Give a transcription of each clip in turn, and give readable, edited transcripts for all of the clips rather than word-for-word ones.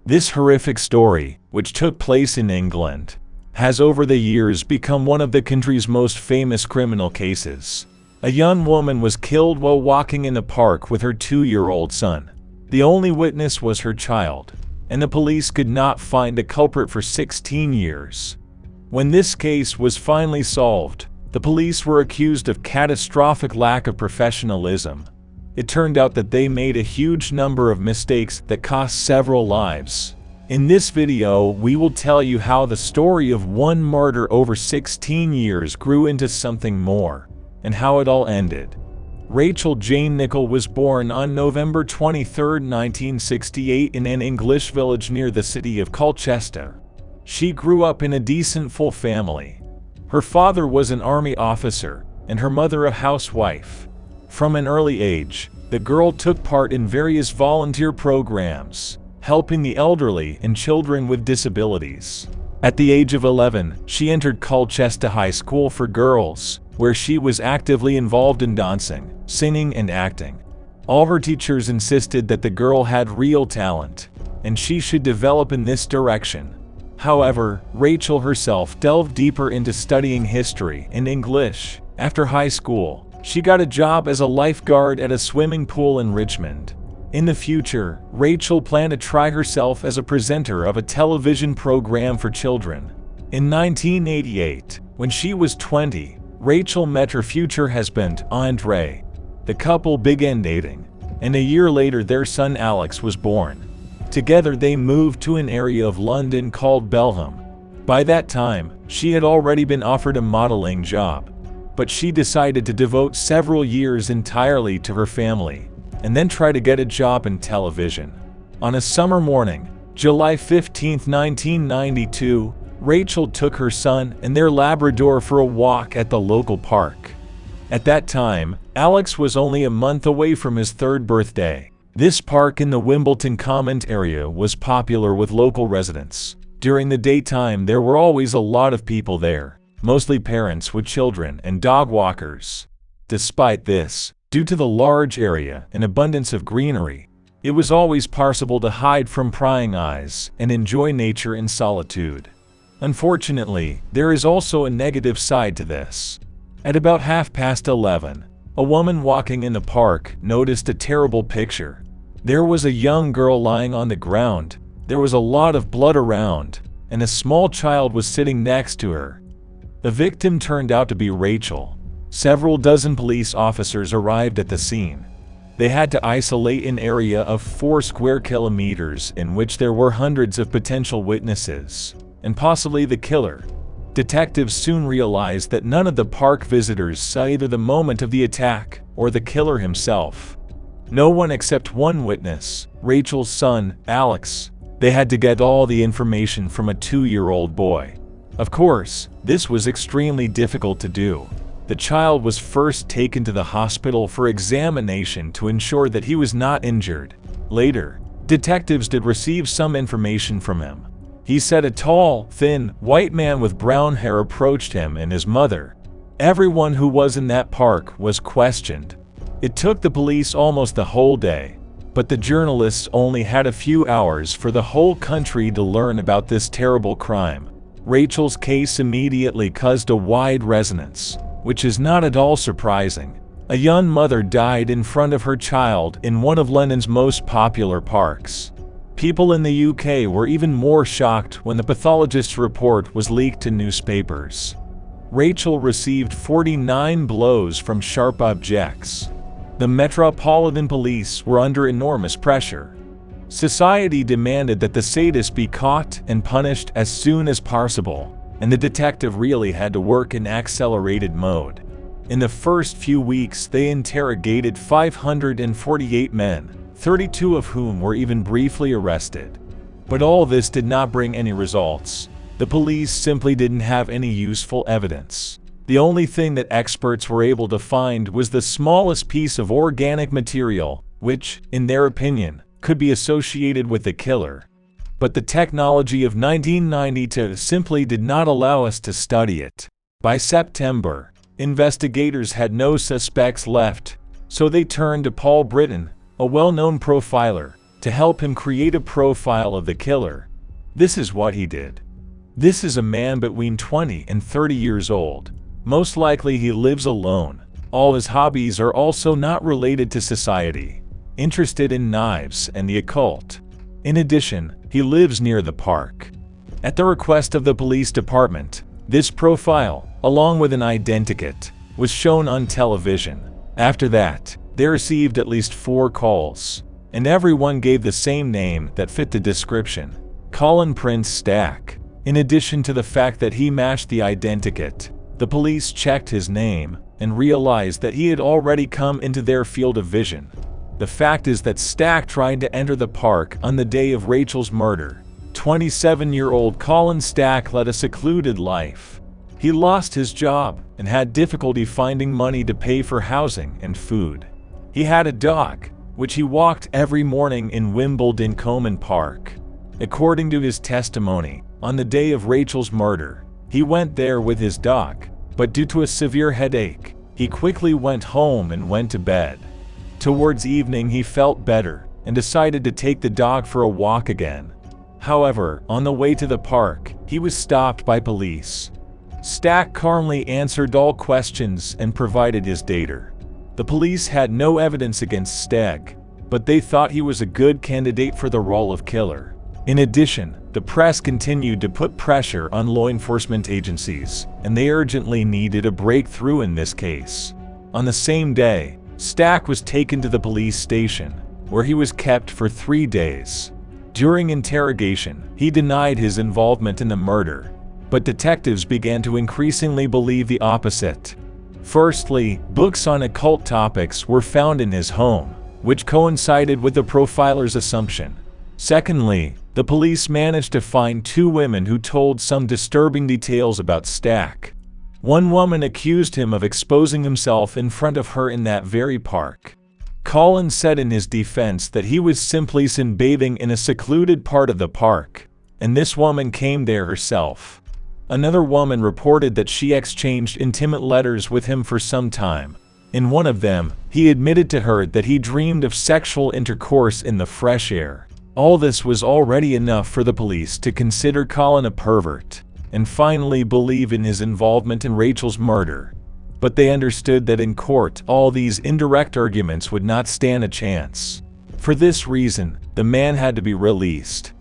This horrific story, which took place in England, has over the years become one of the country's most famous criminal cases. A young woman was killed while walking in a park with her 2-year-old son. The only witness was her child, and the police could not find a culprit for 16 years. When this case was finally solved, the police were accused of catastrophic lack of professionalism. It turned out that they made a huge number of mistakes that cost several lives. In this video, we will tell you how the story of one murder over 16 years grew into something more, and how it all ended. Rachel Jane Nicoll was born on November 23, 1968 in an English village near the city of Colchester. She grew up in a decent full family. Her father was an army officer, and her mother a housewife. From an early age, the girl took part in various volunteer programs, helping the elderly and children with disabilities. At the age of 11, she entered Colchester High School for Girls, where she was actively involved in dancing, singing, and acting. All her teachers insisted that the girl had real talent, and she should develop in this direction. However, Rachel herself delved deeper into studying history and English. After high school, she got a job as a lifeguard at a swimming pool in Richmond. In the future, Rachel planned to try herself as a presenter of a television program for children. In 1988, when she was 20, Rachel met her future husband, Andre. The couple began dating, and a year later their son Alex was born. Together they moved to an area of London called Belham. By that time, she had already been offered a modeling job, but she decided to devote several years entirely to her family, and then try to get a job in television. On a summer morning, July 15, 1992, Rachel took her son and their Labrador for a walk at the local park. At that time, Alex was only a month away from his 3rd birthday. This park in the Wimbledon Common area was popular with local residents. During the daytime, there were always a lot of people there, mostly parents with children and dog walkers. Despite this, due to the large area and abundance of greenery, it was always possible to hide from prying eyes and enjoy nature in solitude. Unfortunately, there is also a negative side to this. At about 11:30, a woman walking in the park noticed a terrible picture. There was a young girl lying on the ground, there was a lot of blood around, and a small child was sitting next to her. The victim turned out to be Rachel. Several dozen police officers arrived at the scene. They had to isolate an area of 4 square kilometers in which there were hundreds of potential witnesses, and possibly the killer. Detectives soon realized that none of the park visitors saw either the moment of the attack or the killer himself. No one except one witness, Rachel's son, Alex. They had to get all the information from a 2-year-old boy. Of course, this was extremely difficult to do. The child was first taken to the hospital for examination to ensure that he was not injured. Later, detectives did receive some information from him. He said a tall, thin, white man with brown hair approached him and his mother. Everyone who was in that park was questioned. It took the police almost the whole day, but the journalists only had a few hours for the whole country to learn about this terrible crime. Rachel's case immediately caused a wide resonance, which is not at all surprising. A young mother died in front of her child in one of London's most popular parks. People in the UK were even more shocked when the pathologist's report was leaked to newspapers. Rachel received 49 blows from sharp objects. The Metropolitan Police were under enormous pressure. Society demanded that the sadist be caught and punished as soon as possible, and the detective really had to work in accelerated mode. In the first few weeks, they interrogated 548 men, 32 of whom were even briefly arrested. But all this did not bring any results. The police simply didn't have any useful evidence. The only thing that experts were able to find was the smallest piece of organic material, which, in their opinion, could be associated with the killer. But the technology of 1992 simply did not allow us to study it. By September, investigators had no suspects left, so they turned to Paul Britton, a well-known profiler, to help him create a profile of the killer. This is what he did. This is a man between 20 and 30 years old. Most likely he lives alone. All his hobbies are also not related to society. Interested in knives and the occult. In addition, he lives near the park. At the request of the police department, this profile, along with an identikit, was shown on television. After that, they received at least 4 calls, and everyone gave the same name that fit the description: Colin Prince Stack. In addition to the fact that he matched the identikit, the police checked his name and realized that he had already come into their field of vision. The fact is that Stack tried to enter the park on the day of Rachel's murder. 27-year-old Colin Stack led a secluded life. He lost his job and had difficulty finding money to pay for housing and food. He had a dog, which he walked every morning in Wimbledon Common Park. According to his testimony, on the day of Rachel's murder, he went there with his dog, but due to a severe headache, he quickly went home and went to bed. Towards evening he felt better and decided to take the dog for a walk again. However, on the way to the park, he was stopped by police. Stack calmly answered all questions and provided his data. The police had no evidence against Stack, but they thought he was a good candidate for the role of killer. In addition, the press continued to put pressure on law enforcement agencies, and they urgently needed a breakthrough in this case. On the same day, Stack was taken to the police station, where he was kept for 3 days. During interrogation, he denied his involvement in the murder, but detectives began to increasingly believe the opposite. Firstly, books on occult topics were found in his home, which coincided with the profiler's assumption. Secondly, the police managed to find 2 women who told some disturbing details about Stack. One woman accused him of exposing himself in front of her in that very park. Colin said in his defense that he was simply sunbathing in a secluded part of the park, and this woman came there herself. Another woman reported that she exchanged intimate letters with him for some time. In one of them, he admitted to her that he dreamed of sexual intercourse in the fresh air. All this was already enough for the police to consider Colin a pervert, and finally believe in his involvement in Rachel's murder. But they understood that in court all these indirect arguments would not stand a chance. For this reason, the man had to be released.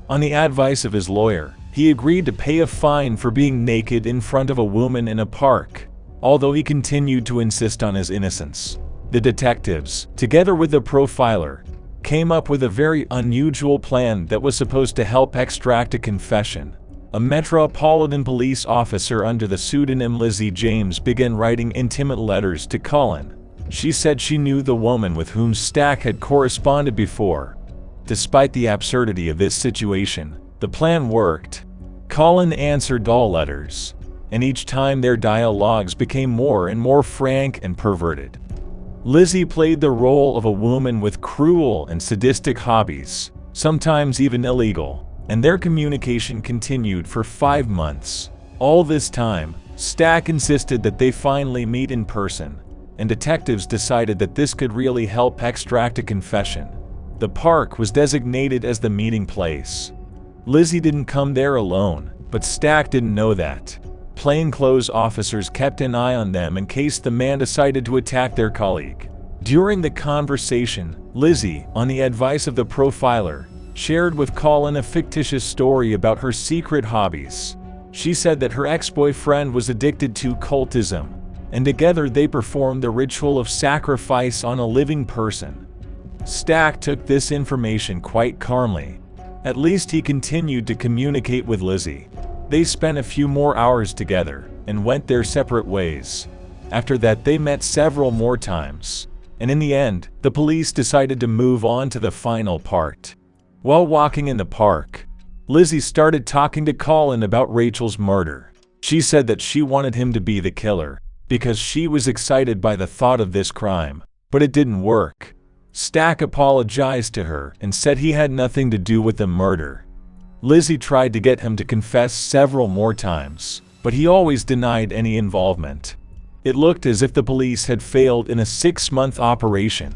On the advice of his lawyer, he agreed to pay a fine for being naked in front of a woman in a park, although he continued to insist on his innocence. The detectives, together with the profiler, came up with a very unusual plan that was supposed to help extract a confession. A Metropolitan Police officer under the pseudonym Lizzie James began writing intimate letters to Colin. She said she knew the woman with whom Stack had corresponded before. Despite the absurdity of this situation, the plan worked. Colin answered all letters, and each time their dialogues became more and more frank and perverted. Lizzie played the role of a woman with cruel and sadistic hobbies, sometimes even illegal, and their communication continued for 5 months. All this time, Stack insisted that they finally meet in person, and detectives decided that this could really help extract a confession. The park was designated as the meeting place. Lizzie didn't come there alone, but Stack didn't know that. Plainclothes officers kept an eye on them in case the man decided to attack their colleague. During the conversation, Lizzie, on the advice of the profiler, shared with Colin a fictitious story about her secret hobbies. She said that her ex-boyfriend was addicted to cultism, and together they performed the ritual of sacrifice on a living person. Stack took this information quite calmly. At least he continued to communicate with Lizzie. They spent a few more hours together and went their separate ways. After that, they met several more times, and in the end, the police decided to move on to the final part. While walking in the park, Lizzie started talking to Colin about Rachel's murder. She said that she wanted him to be the killer because she was excited by the thought of this crime, but it didn't work. Stack apologized to her and said he had nothing to do with the murder. Lizzie tried to get him to confess several more times, but he always denied any involvement. It looked as if the police had failed in a 6-month operation.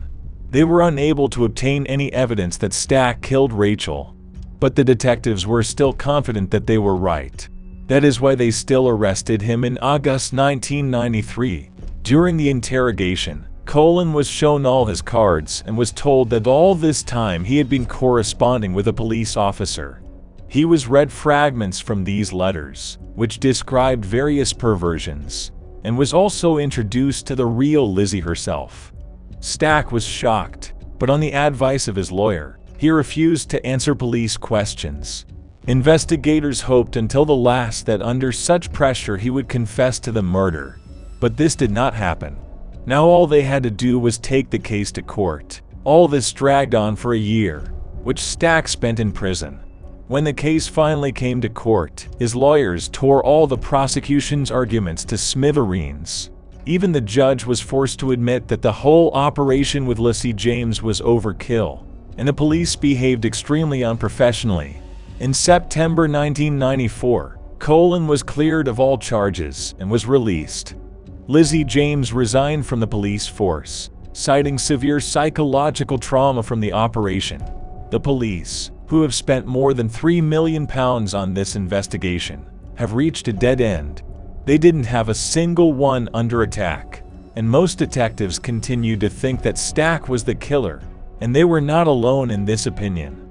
They were unable to obtain any evidence that Stack killed Rachel, but the detectives were still confident that they were right. That is why they still arrested him in August 1993. During the interrogation, Colin was shown all his cards and was told that all this time he had been corresponding with a police officer. He was read fragments from these letters, which described various perversions, and was also introduced to the real Lizzie herself. Stack was shocked, but on the advice of his lawyer, he refused to answer police questions. Investigators hoped until the last that under such pressure he would confess to the murder, but this did not happen. Now all they had to do was take the case to court. All this dragged on for a year, which Stack spent in prison. When the case finally came to court, his lawyers tore all the prosecution's arguments to smithereens. Even the judge was forced to admit that the whole operation with Lizzie James was overkill, and the police behaved extremely unprofessionally. In September 1994, Colin was cleared of all charges and was released. Lizzie James resigned from the police force, citing severe psychological trauma from the operation. The police, who have spent more than £3 million on this investigation, have reached a dead end. They didn't have a single one under attack, and most detectives continued to think that Stack was the killer, and they were not alone in this opinion.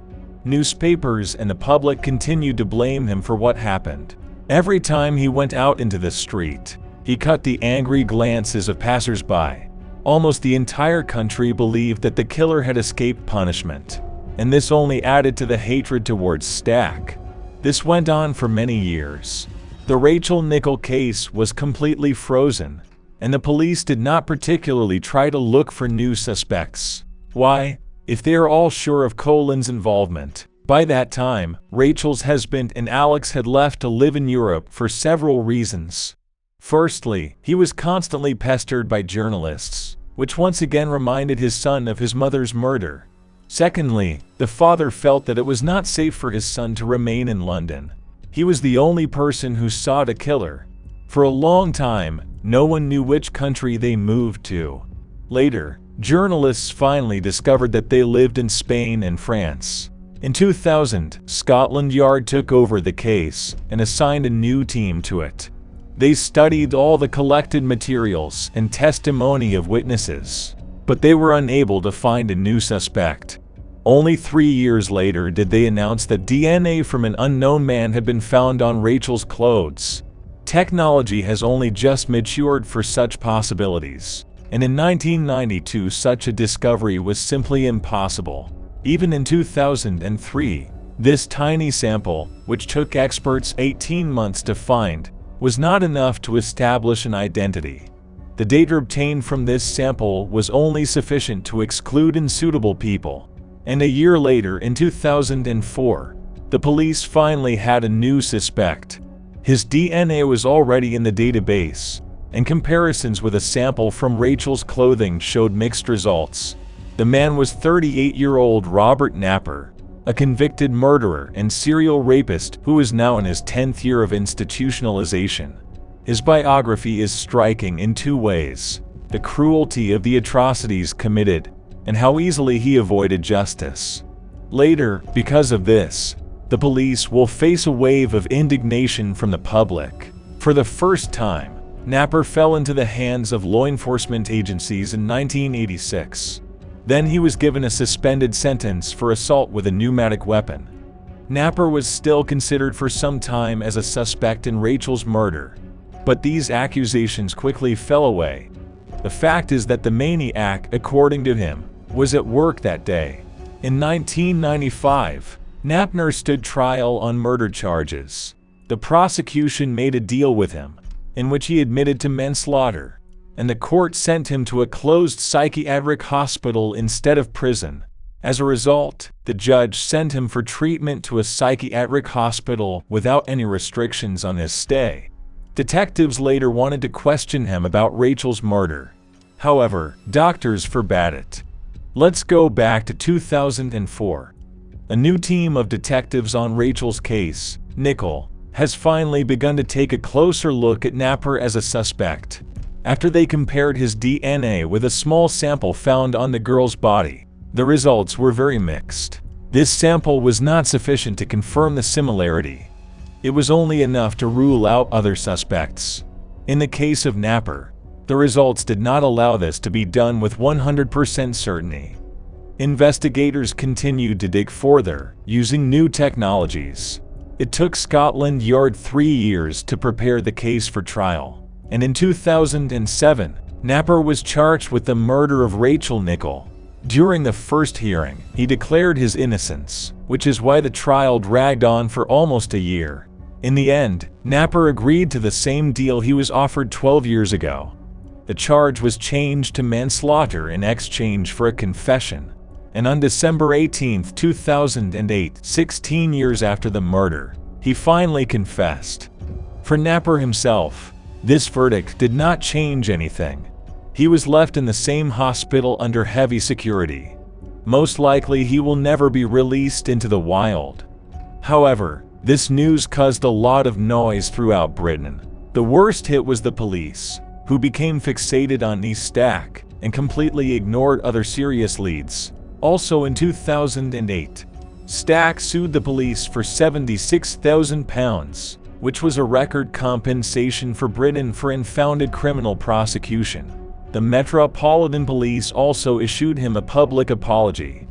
Newspapers and the public continued to blame him for what happened. Every time he went out into the street, he caught the angry glances of passers-by. Almost the entire country believed that the killer had escaped punishment, and this only added to the hatred towards Stack. This went on for many years. The Rachel Nicholl case was completely frozen, and the police did not particularly try to look for new suspects. Why? If they are all sure of Colin's involvement. By that time, Rachel's husband and Alex had left to live in Europe for several reasons. Firstly, he was constantly pestered by journalists, which once again reminded his son of his mother's murder. Secondly, the father felt that it was not safe for his son to remain in London. He was the only person who saw the killer. For a long time, no one knew which country they moved to. Later, journalists finally discovered that they lived in Spain and France. In 2000, Scotland Yard took over the case and assigned a new team to it. They studied all the collected materials and testimony of witnesses, but they were unable to find a new suspect. Only 3 years later did they announce that DNA from an unknown man had been found on Rachel's clothes. Technology has only just matured for such possibilities, and in 1992 such a discovery was simply impossible. Even in 2003, this tiny sample, which took experts 18 months to find, was not enough to establish an identity. The data obtained from this sample was only sufficient to exclude unsuitable people. And a year later, in 2004, the police finally had a new suspect. His DNA was already in the database, and comparisons with a sample from Rachel's clothing showed mixed results. The man was 38-year-old Robert Napper, a convicted murderer and serial rapist who is now in his 10th year of institutionalization. His biography is striking in two ways: the cruelty of the atrocities committed, and how easily he avoided justice. Later, because of this, the police will face a wave of indignation from the public. For the first time, Napper fell into the hands of law enforcement agencies in 1986. Then he was given a suspended sentence for assault with a pneumatic weapon. Napper was still considered for some time as a suspect in Rachel's murder, but these accusations quickly fell away. The fact is that the maniac, according to him, was at work that day. In 1995, Napper stood trial on murder charges. The prosecution made a deal with him, in which he admitted to manslaughter, and the court sent him to a closed psychiatric hospital instead of prison. As a result, the judge sent him for treatment to a psychiatric hospital without any restrictions on his stay. Detectives later wanted to question him about Rachel's murder. However, doctors forbade it. Let's go back to 2004. A new team of detectives on Rachel's case, Nicholl, has finally begun to take a closer look at Napper as a suspect. After they compared his DNA with a small sample found on the girl's body, the results were very mixed. This sample was not sufficient to confirm the similarity. It was only enough to rule out other suspects. In the case of Napper, the results did not allow this to be done with 100% certainty. Investigators continued to dig further, using new technologies. It took Scotland Yard 3 years to prepare the case for trial, and in 2007, Napper was charged with the murder of Rachel Nicholl. During the first hearing, he declared his innocence, which is why the trial dragged on for almost a year. In the end, Napper agreed to the same deal he was offered 12 years ago. The charge was changed to manslaughter in exchange for a confession, and on December 18, 2008, 16 years after the murder, he finally confessed. For Napper himself, this verdict did not change anything. He was left in the same hospital under heavy security. Most likely he will never be released into the wild. However, this news caused a lot of noise throughout Britain. The worst hit was the police, who became fixated on Lee Stack and completely ignored other serious leads. Also in 2008, Stack sued the police for £76,000, which was a record compensation for Britain for unfounded criminal prosecution. The Metropolitan Police also issued him a public apology,